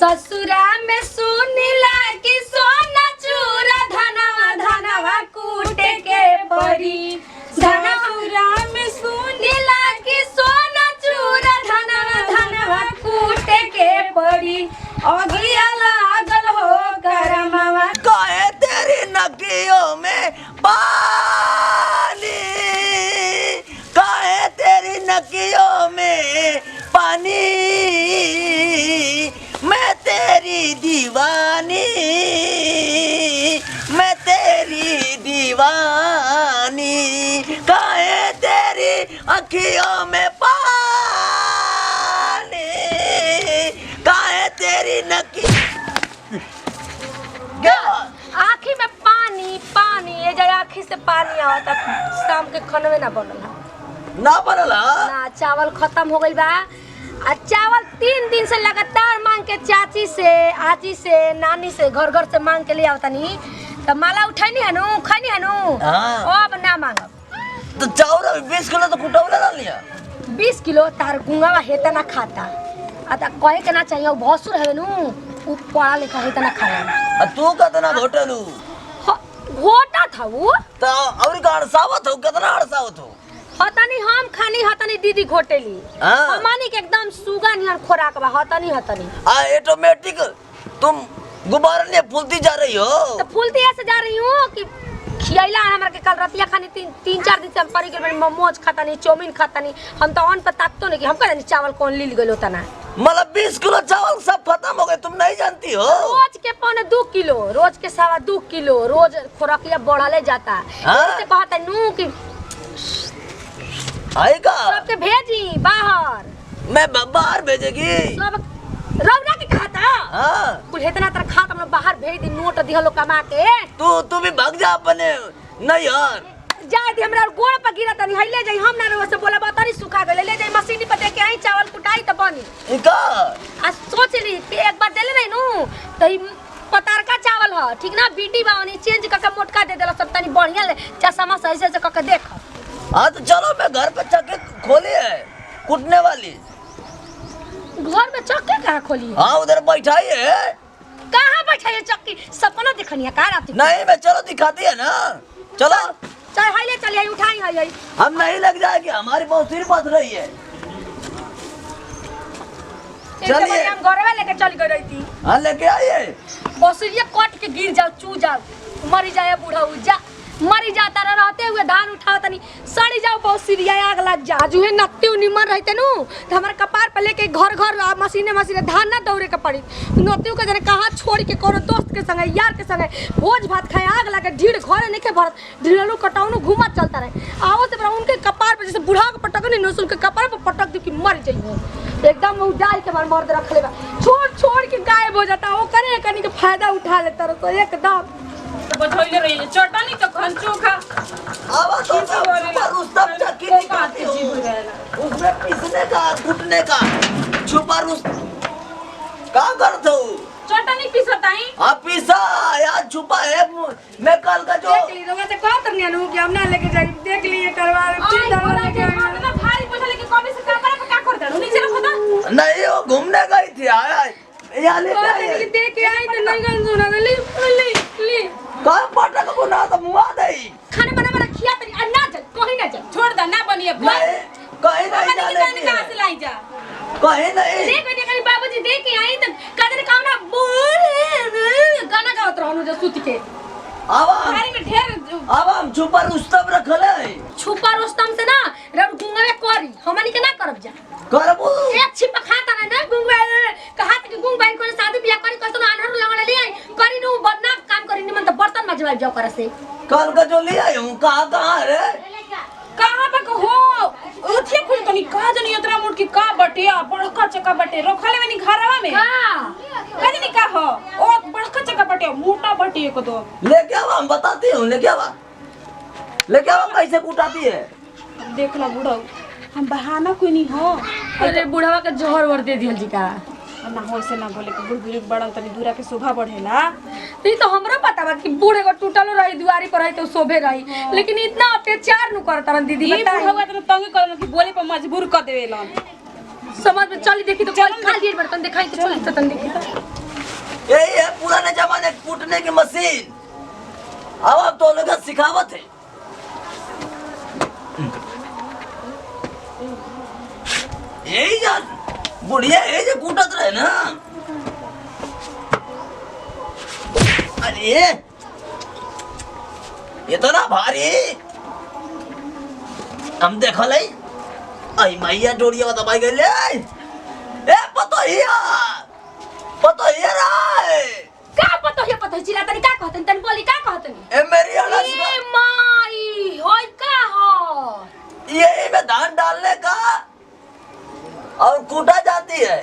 ससुरा में सुनिला कि सोना चूरा धनवा धनवा कूटे के परी ससुरा में सुनिला कि सोना चूरा धनवा धनवा कूटे के परी अगिया लागल हो करमवा काहे तेरी नकियों में पानी काहे तेरी नकियों में पानी मैं तेरी दीवानी मैं तेरी दीवानी काहे तेरी अखियों में पानी काहे तेरी नकी आँखी में पानी पानी ये जो आँखी से पानी आवता शाम के खनवे ना बनला ना बनला ना चावल खत्म हो गई बा आ चावल 3 दिन से लगातार मांग के चाची से आजी से नानी से घर घर से मांग के ले आवतनी तो माला उठानी है नु खानी है नु अब ना मांगब तो चावल 20 किलो तो कुटवला डाल लिया 20 किलो तार गुंगावा हेता ना खाता आ त कहे के ना चाहिए वो भसुर है नु उ पढ़ा लिखा हेता ना खाला तू कितना घोटलू घोटा था वो तो और का अड़सावत हो कितना अड़सावत हो हतनी हम खानी हतनी दीदी घोटेली हमानी के एकदम सुगा निहर खोराक बा हतनी हतनी ऑटोमेटिक तुम गुब्बारा ने फूलती जा रही हो तो फूलती ऐसे जा रही हूँ कि खियाइला हमरा के कल रतिया खानी 3-4 दिन से हम परी के मोमोज खाता नहीं चाउमीन खाता नहीं हम तो ऑन पर ताकतो नहीं कि हम कहनी चावल कौन लील गलो तना मतलब 20 किलो चावल सब खत्म हो गए तुम नहीं जानती हो रोज के 2 किलो रोज के 2.25 किलो रोज खोराकिया बढ़ले जाता ऐसे कहता नु कि आएगा सबके भेजी बाहर मैं बाहर भेजेगी सब रौना के खाता हां कुल इतना तरह खाता हम बाहर भेज दी नोट दिहलो कमा के तू भी भाग जा अपने नहीं यार जाए दी हमरा गोड़ पर गिरा तनी हइले जाई हम ना रोसे बोला बतारी सुखा गले ले जाई मशीन पे दे के आई चावल कुटाई त बनी इका आ सोच ली एक बार देले नहीं नु त पतार का चावल ह ठीक ना बीटी बावनी चेंज करके मोटका दे देला सब तनी बढ़िया ले चश्मा सही से करके देख हां तो चलो मैं घर पे चक्की खोली है कुटने वाली घर में चक्की कहां खोली है हां उधर बैठाई है कहां बैठाई है चक्की सपना देखनी है का रात नहीं मैं चलो दिखाती है ना चलो चल हाइले चल आई उठाई है हम नहीं लग जाएगी हमारी बहुत सिर बस रही है चलिए हम घर में लेके चल गई थी हां लेके आइए बसुरिया कट के गिर जाओ चू जाओ मर जाए बूढ़ा जा मरी जाता रहते हुए धान उठाओ तनी सड़ी जाओ बसुरिया आग लग जा जुहे नत्ती निमन रहते नु तो हमारे कपार पे लेके घर घर मशीने धान ना दौड़े के पड़ी नत्ती के जने कहां छोड़ के कोनो दोस्त के संगे यार के संगे भोज भात खाए आग लगे ढीड़ घरे नहीं के भरत ढीड़लू कटाउनु घुमा चलता रहे आओ से उनके कपार पे जैसे बूढ़ा के पटक नहीं नसुल के कपार पे पटक दी कि मर जाइए एकदम उजाल के मार मर्द रख लेबा छोड़ के गायब हो जाता वो करे कनी के फायदा उठा लेता तो एकदम बधोइले रही चटनी तो खंचो खा अब तो रुस्तम चक्की दिखाती हो उसमें पीसने का कुटने का छुपा रुस्तम क्या करते हो चटनी पिसताई हां पिसा यार छुपा है मैं कल का जो देख ली तो मैं से कह तरनिया नु कि हम ना लेके जाई देख लिए करवा फिर दवा लेके आई ना भारी पूछले कि कभी से कमरा पे का कर दू नीचे रखो तो नहीं वो घूमने गई थी यार यहाँ लेके आई देख के आई तो नहीं गन सुना ली कल पटक को ना तो मुआ दई खाना बना खिया तनी ना चल कहीं ना चल छोड़ द ना बनिए कहीं नहीं जाने कहां से लाई जा कहीं नहीं देख कहीं बाबूजी देख के आई तो कदर कावना बोल गाना गावत रहनु जो सूत के भारी में ढेर अब हम छुपा रुस्तम रखले छुपा रुस्तम से ना रब गुंगवे करी हमनी के ना करब जा करबू एक छिपा खाता ना गुंगवे कहा कि गुंग बहन को शादी बियाह करी कसो आनहर लगल ले आई करी नु बदना काम करी निमन तो बर्तन मजवाई जाओ करे से कल का जो ले आई हूं कहां रे कहां पे हो ओथे खुल तो नहीं का जनी उतरा मोट की का बटिया बड़का चका बटे रखले में घरवा में हां कदी नहीं का हो ओ बड़का चका बटे मोटा बटिए को तो लेके आवा हम बताती हूं लेके आवा कैसे कुटाती है देख लो बूढ़ा हम बहाना कोई नहीं हो अरे बुढ़वा के जोहर वर दे दिहल जी का ना हो से ना बोले कि बुढ़ बड़न तनी दूरा के शोभा बढ़ेला ई तो हमरो पता बा कि बूढ़े को टूटलो रही दुआरी पर रही तो शोभे रही लेकिन इतना अत्याचार नु करतरन दीदी ये बुढ़वा तो तंग करन कि बोले पर मजबूर कर देवेलन समझ में चली देखी तो कल खा लिए बर्तन दिखाई तो चली तो तन देखी कूटने की मशीन। अब तो लोग सिखावत है। यही जान बुढ़िया ये जो कूटत रहे ना। अरे ये तो ना भारी हम देखो ले आई मैया जोड़िया दबाई गई ले ए पतो हिया रे का पतो चिल्ला तनी का कहतन तनी बोली का कहतन ए मेरी अलस ए माई होय का हो यही में धान डालने का और कूटा जाती है।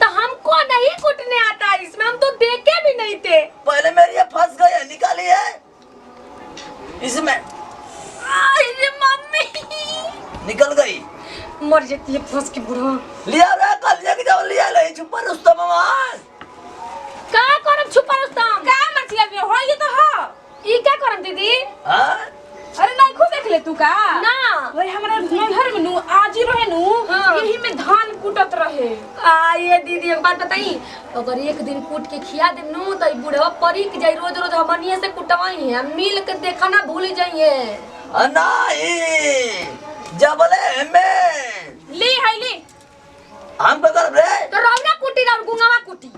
तो हमको नहीं कूटने आता इसमें, हम तो देखे भी नहीं थे। पहले मेरी ये फंस गई है, निकाली है इसमें। अरे मम्मी निकल गई, मर जाती है फंस के बुढ़ा। लिया रे कल जाके जाओ लिया ले छुपा रुस्तम मामा का करम छुपा रुस्तम का मछली में हो ये तो हो ई का करम दीदी। हां अरे नहीं खुद देख ले तू का ना वही हमरा नैहर में नु आज ही रहे नु हाँ। यही में धान कूटत रहे। ये दीदी एक बात बताई, अगर एक दिन कूट के खिया दे नु तो बुढ़वा परिक जाई, रोज रोज हमनिए से कुटवाई है, मिल के देखा ना भूल जाइए। नहीं जबले में ली है ली हम का कर रे तो रौना कुटी और गुंगावा कुटी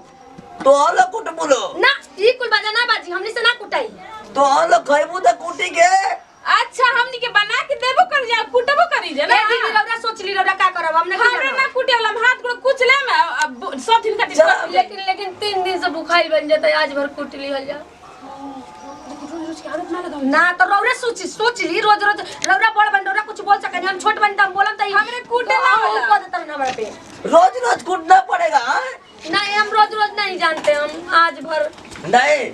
तो आलो कुट बोलो ना, ई कुल बाजा ना बाजी, हमनी से ना कुटाई। तो आलो खइबू त कुटी के। अच्छा हमनी के बना के देबो कर जा कुटबो करी जे ना। ए दीदी रौना सोच ली रौना का करब, हमने हमरा ना कुटे वाला हाथ को कुछ ले में अब सब दिन का लेकिन 3 दिन से बुखारी बन जाता, आज भर कुट ली हल जा ना। तो रौरे सोच ली रोज रोज रौरा बड़ बन रौरा कुछ बोल सके, हम छोट बन हम बोलम त हमरे कूटे ना हो देता हमरा पे। रोज रोज कूटना पड़ेगा हाँ? नहीं हम रोज रोज नहीं जानते, हम आज भर नहीं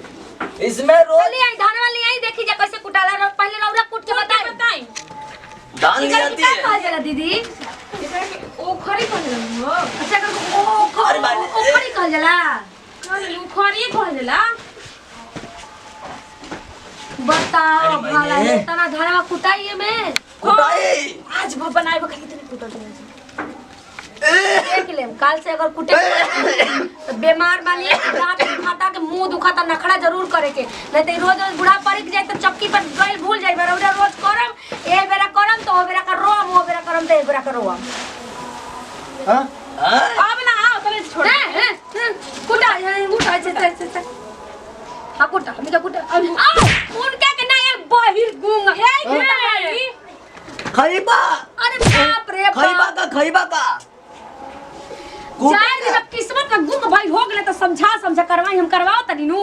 इसमें रोज चली आई धान वाली आई देखी जा कैसे कुटाला। पहले रौरा कूट के बताई धान ले आती है। कहा जरा दीदी ओ खरी कहल हो। अच्छा ओ अरे बात खरी कह जला कहल खरी कहला बताओ अरे भाला मैंने- ये तना धानवा कुटाइए में कुटाई आज बनाए बखली तने कुटत है। देख ले काल से अगर कुटे तो बीमार बानी, दांत दुखाता के मुंह दुखाता, नखड़ा जरूर करे के, नहीं तो रोज रोज बुढ़ा परिक जाए तो चक्की पर गइल भूल जाई। बरौरा रोज करम, ए बेरा करम तो ओ बेरा कर रोम, ओ बेरा करम तो ए बेरा कर रोम। हां अब ना आओ तने छोड़ कुटा कुटा से हां कुटा हम का कुटा आ उनका के ना एक बहिर गुंग यही खइबा। अरे बाप रे खइबा का जाए जब किस्मत का गुंग भाई हो गले तो समझा करवाई, हम करवाओ तनी नु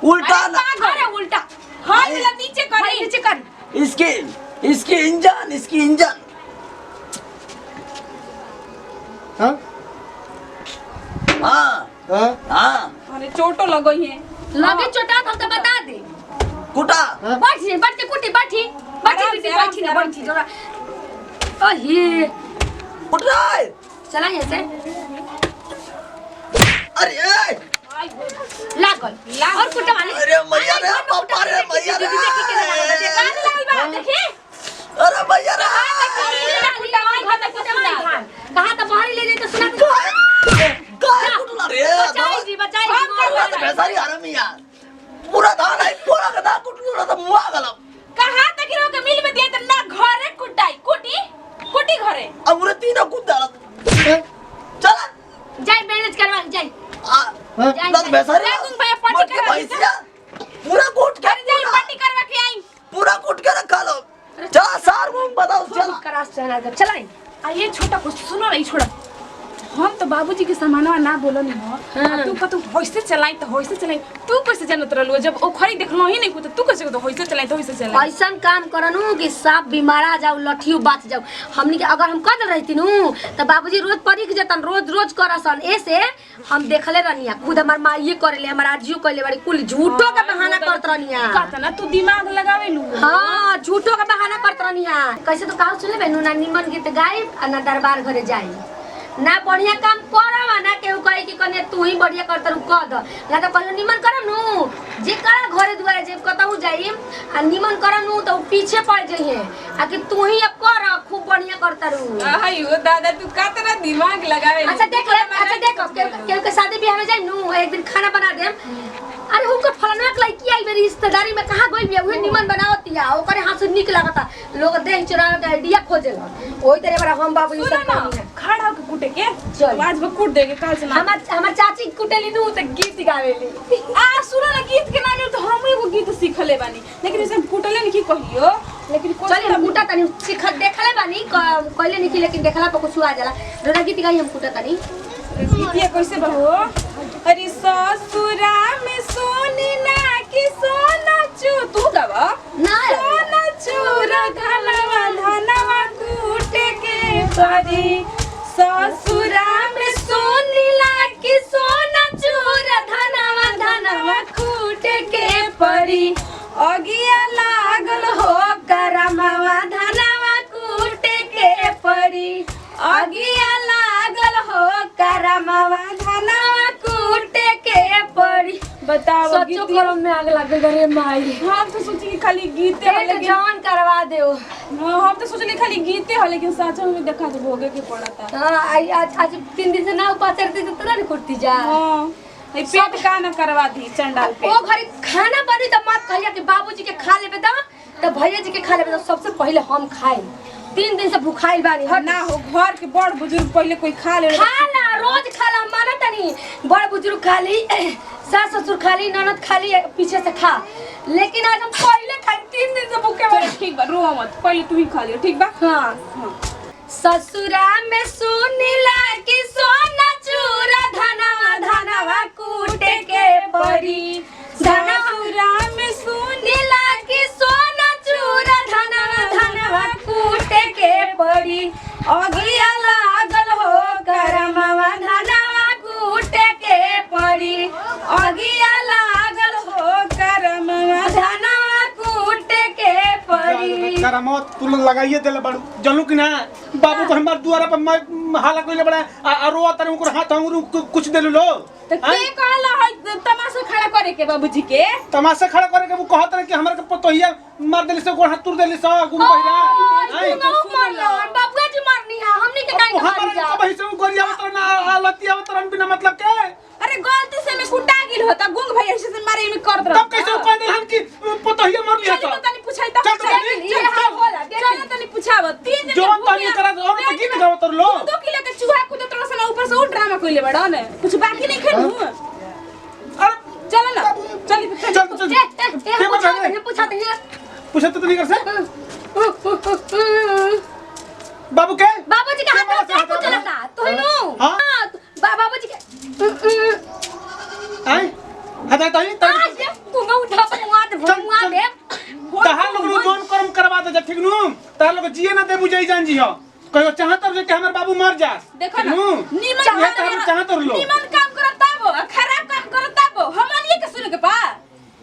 उल्टा ना अरे उल्टा हाथ ला नीचे भाई नीचे कर। इसकी इंजन हाँ हाँ हाँ हाँ अरे चोटो लगई है लगे चोटा तो बता दे। कुटा बैठ के कुटी बैठी जरा ओही कुट रहा है। चला ऐसे अरे ए! लागल और कुटा वाली अरे मैया रे पापा रे मैया रे देखी अरे मैया रे कहा तो बाहर ले तो सुना काय कुटला रे बचाई बेसारी हरामिया पूरा धान है पूरा का धान कुटलो तो मुआ गलम कहां तक रो के मिल में दिए त ना घरे कुटाई कुटी घरे अब रे तीनों कुट डालत चल जाई मैनेज करवा जाई दस बेसारी लागूं भैया पार्टी करवा भैंसिया पूरा कूट के जाई पार्टी करवा के आई पूरा कूट के रखा लो चल सार मुंह बताओ चल करास चला जब चलाई आ ये छोटा कुछ सुनो नहीं छोड़ा हम तो बाबूजी के सामानवा ना बोलो नहीं हो हाँ। तू कतु होइसे चलाई तो होइसे चलाई तू कैसे जानत रहलु जब ओ खरी देखलो ही नहीं कुछ तू कैसे तो होइसे चलाई तो होइसे चलाई ऐसा काम करनु कि सांप बीमारा जाओ लठियो बाच जाओ। हमनी के अगर हम कर रहती नु तो बाबूजी रोज परिक जतन रोज करसन। ऐसे हम देखले रहनिया खुद हमार माईए करेले हमार आजियो कइले बड़ी कुल झूठो का बहाना करत रहनिया। कहता ना तू दिमाग लगावेलु हां झूठो का बहाना करत रहनिया। कैसे तो कहां सुने बेनु ना निमन गीत गाइब आ ना दरबार घरे जाई ना बढ़िया काम करम ना केहू कहे कि कने तू ही बढ़िया करत रु कह द ना तो कहलो निमन करम नु जे करा घरे दुआरे जे कतहु जाई आ निमन करम नु तो पीछे पड़ जइहे आ कि तू ही अब कर खूब बढ़िया करत रु। आयो दादा तू कातना दिमाग लगावेलु अच्छा देख ले अच्छा देखो केहू के शादी ब्याह में जाई नु एक दिन खाना बना देम अरे हुनकर फलाना के लड़की आई मेरी रिश्तेदारी में कहां गइल बिया उहे निमन बनावतिया ओकरे हाथ से निक लागता लोग देख चुरा के आइडिया खोजेला ओई तरह बड़ा हम बाबू ई सब काम है खड़ा होके कूटे के चल आज में कूट देगे काल से ना हमर चाची कुटेली नु त गीत गावेली आ सुनो ना गीत के नाम तो हम एगो गीत सीखले बानी लेकिन इसे कुटले नहीं की कहियो लेकिन चल हम कुटा तनी सीख देखले बानी कहले नहीं कि लेकिन देखला पर कुछ आ जाला रोना गीत गाई हम कुटा तनी गीतिया कैसे बहो अरे ससुरा में सोनी ना कि सोना चू तू गावा ना सोना चूर धनवा धनवा कूटे के परी ससुरा में सोनी ला कि सोना चूर धनवा धनवा कूटे के परी अगिया लागल हो करमवा धनवा कूटे के परी अगिया लागल हो करमवा धनवा कूटे के परी बताओ सच्चो करम में आग लागल रे माई हम तो सोची कि खाली गीते पेट जान करवा देओ हम तो सोचली खाली गीते हो लेकिन सच में देखा तो भोगे के पड़ता हां आज 3 दिन से ना उपास करती तो तुरंत कुटती जा हां ए पेट का न करवा दी चंडाल पे ओ घरी खाना बनी त मत कहिया कि बाबूजी के खा लेबे त भैया जी के खा लेबे त सबसे पहले हम खाई 3 दिन से भूखाइल बानी हट ना हो घर के बड़ बुजुर्ग पहले कोई खा ले खाना रोज खाला माना तनी बड़ बुजुर्ग खाली सास ससुर खाली ननद खाली पीछे से खा लेकिन आज हम पहले खाई 3 दिन से भूखे बानी ठीक बा रो मत पहले तू ही खा लियो ठीक बा हां ससुरा में सुनीला कि सोना चूरा धनवा धनवा कूटे के परी ससुरा में सुनीला कि सोना चूरा धनवा धनवा कूटे के परी अगिया लागल हो करमवा धनवा कूटे के परी अगिया लागल हो करमवा धनवा कूटे के परी करामत तू लगाइए देले बड़ू जानू कि ना बाबू को हमार दुआरा पर हाला कइले बड़ा रो तारे उनकर हाथ अंगुर कुछ देलु लो तो के कहला है तमाशा खड़ा करे के बाबूजी के तमाशा खड़ा करे के वो कहत रहे कि हमरा के पतोहिया मार देली से गोड़ हाथ तुर देली से गुम बहिरा आई बाबूआ जी मारनी है हमनी के काहे मारी जा हमरा बहिसे गोरिया उतर ना लतिया उतर बिना मतलब के अरे गलती से मैं कुटा गिल होता गुंग भैया से मारे में कर दो तब कैसे कह दे हम कि पतोहिया मार लिया चल तनी पूछाई त चल तनी पूछाव 3 दिन जो तनी करा और तो गीत गाव तर लो 2 किलो के चूहा कूदत रसन ऊपर से और ड्रामा कइले बड़ा ने कुछ बाकी नहीं खेलू अरे चल ना चल चल पूछा तो नहीं कर से बाबू के बाबूजी के हाथ में कुछ लगा तो ही नु हां बाबूजी के आई हदा तई आज तू न उठा मुआ दे तहा लोग जोन कर्म करवा दे ठीक नु तहा लोग जिए ना दे बुझाई जान जी हो कहियो चाहत जे कि हमर बाबू मर जा देखो ना निमन चाहत लो निमन काम करता वो खराब काम करता वो हमन ये के सुन के पा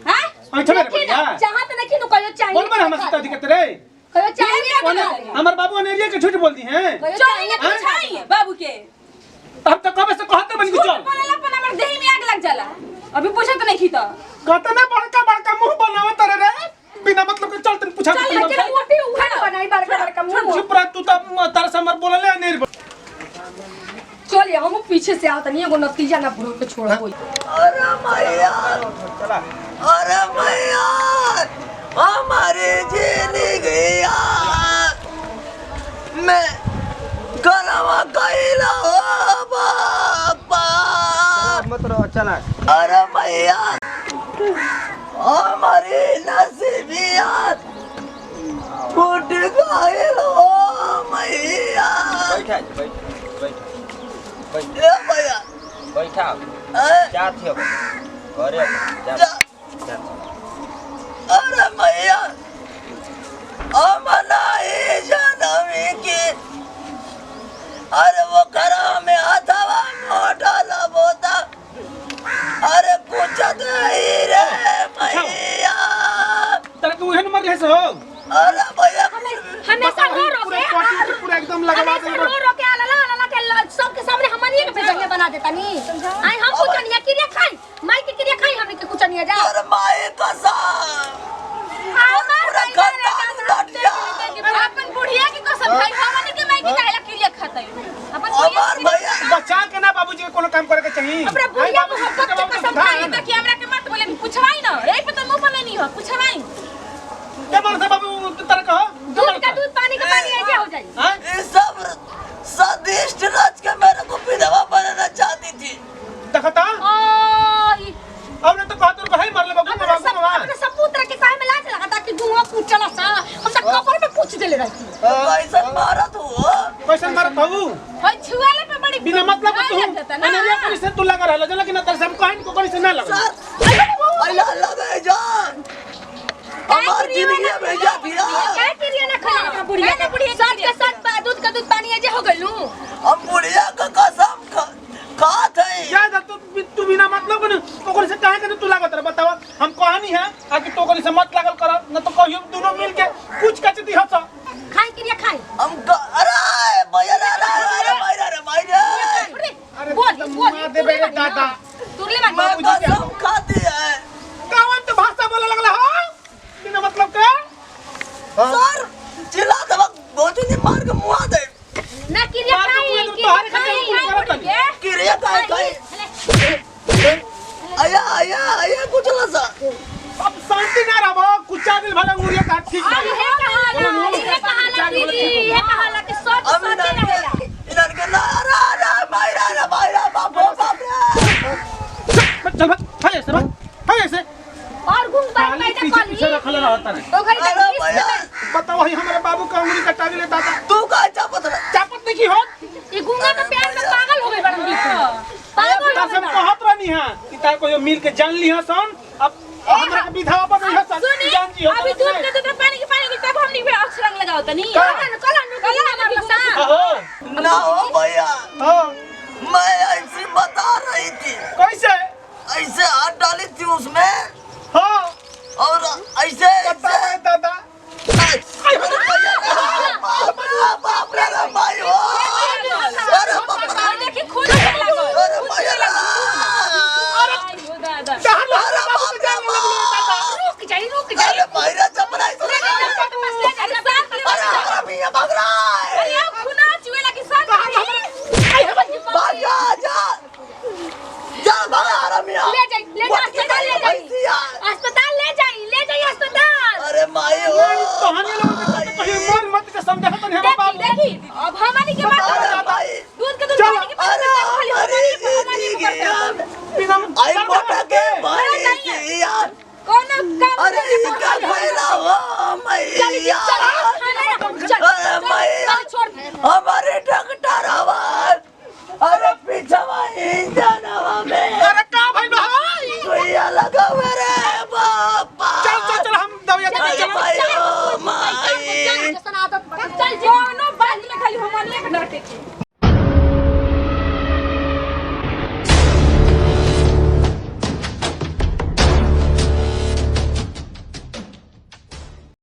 हां अच्छा मेरे बढ़िया चाहत नहीं नु कहियो चाहिए बोल हमर से दिक्कत रे कहियो चाहिए हमर बाबू अनेरिया के झूठ बोलती हैं चाहिए पूछाई बाबू के अब तो कब से कहते बन के चल बोलला पर हमर देही में आग लग जाला अभी पूछा तो नहीं खीता कहते ना बड़का मुंह बनावत रे बिना मतलब के चलते पूछा लेकिन मोटी उठा बनाई बड़का मुंह चुप रह तू तब तारा से हमर बोलले नहीं चलिए हम पीछे से आवत नहीं एगो नतीजा ना बुढ़ो के छोड़ होई अरे मैया चला अरे मैया हमारे जिंदगी मैं करवा कइला हो बाबा मत रहो चला अरे मैया हमारे नसीबियत फूट गइल हो मैया ए मैया बैठा ए, क्या थियो घरे जा अरे मैया अमना ही जनमी की अरे वो करा में अथवा मोटा लबोता अरे कुछ नहीं रे मैया तेरे तू हेन मर गए हो अरे भैया हमेशा रो के पूरा एकदम लगा हमेशा रो के आला के सबके सामने हमनी के बेजंगे बना देता नी आई हम कुछ नहीं क्रिया खाई माई के क्रिया खाई हमनी के कुछ नहीं जा अरे माई कसम पूरा खानदान लट जा अपन बुढ़िया की कसम भाई हमनी के माई की काहेला क्रिया खाता अपन हमार भैया बचा के ना बाबूजी के कोनो काम करे के चाहिए अपना बुढ़िया मोहब्बत के कसम खाई त कि हमरा के मत बोले रहती कैसे मारत हो कैसे मारत हूँ होय छुआले पे बड़ी बिना मतलब मार तू लग जाता ना अनलिया पुलिस से तू लगा रहला जला कि ना तर से हम कहीं को कहीं से ना लगा सर अल्लाह लगे जान हमार जिंदगी में जा दिया क्या क्रिया ना खा बुढ़िया ना बुढ़िया साथ के साथ दूध का दूध पानी जे हो गइलू हम बुढ़िया का कसम खात है या तू बिना मतलब न ओकरे से काहे के तू लागत रे बतावा हम कहानी है आकि तो ओकरे से मत लागल कर न तो कहियो दोनों मिल के कुछ कच दी हस खाई क्रिया खाई अरे भैया रे भैया अरे बोल मार दे बे दादा तुरले मैं मार कसम खाती है कावन तो भाषा बोले लगला हां बिना मतलब के सर चिल्ला दबा गोटी ने मार के मुआ दे ना क्रिया मार के खाई तू तोहरे खातिर करत है किरिया काय आया कुछ लसा अब शांति ना रहो कुछ आगे भला मुरिया काट ठीक अब हे कहाला दीदी हे कहाला के सोच अभी सोचे रहेला इधर के ना अरे भाईरा बाप रे चल हाय ऐसे हाय ऐसे और घूम बाई खाली पैदा पीछे कली पीछे रखल रहता है तो घड़ी अरे भैया बताओ ही हमारे बाबू का उंगली कटा के लेता था तू का चापत रहा चापत नहीं की हो ये गुंगा के प्यार में पागल हो गए बड़न दी पागल हो कसम गए कहत रहनी है कि तार को मिल के जान ली हसन अब हमरा के विधवा पर नहीं हसन सुनी जान जी हो अभी दूध के दूध पानी की तब हमनी पे अक्षरंग लगाओ तनी कला हमारे साथ हो ना हो भैया हां मैं ऐसी बता रही थी कैसे ऐसे हाथ डाली थी उसमें हां और ऐसे बता है दादा बाप रे भाई हो अरे बाप रे देखी खुद लागो अरे भैया आयो दादा अरे बाप रे रुक जाई अरे भैया चपराई अरे भैया भाग रहा है अरे आओ खुना चुए लगी साथ भाग जा भाग मिया ले जाई अस्पताल ले जाई अस्पताल अरे माई हो कहानी लोग कहीं मन मत के समझा तो नहीं हमारे बाबू देखी अब हमारी के बात अरे भाई दूध के दूध पानी के अरे खाली हमारी हमारी जिंदगी यार बिना आई मोटा के भाई सी यार कौन काम अरे क्या फैला हो मैया अरे मैया छोड़ हमारे डॉक्टर आवाज अरे पीछे इंजन हवा में अरे का भाई भाई सुइया लगा मेरे बापा चल हम दवाई अरे भाई ओ माई सनातन चल जो नो बात में खाली हम ले के डरते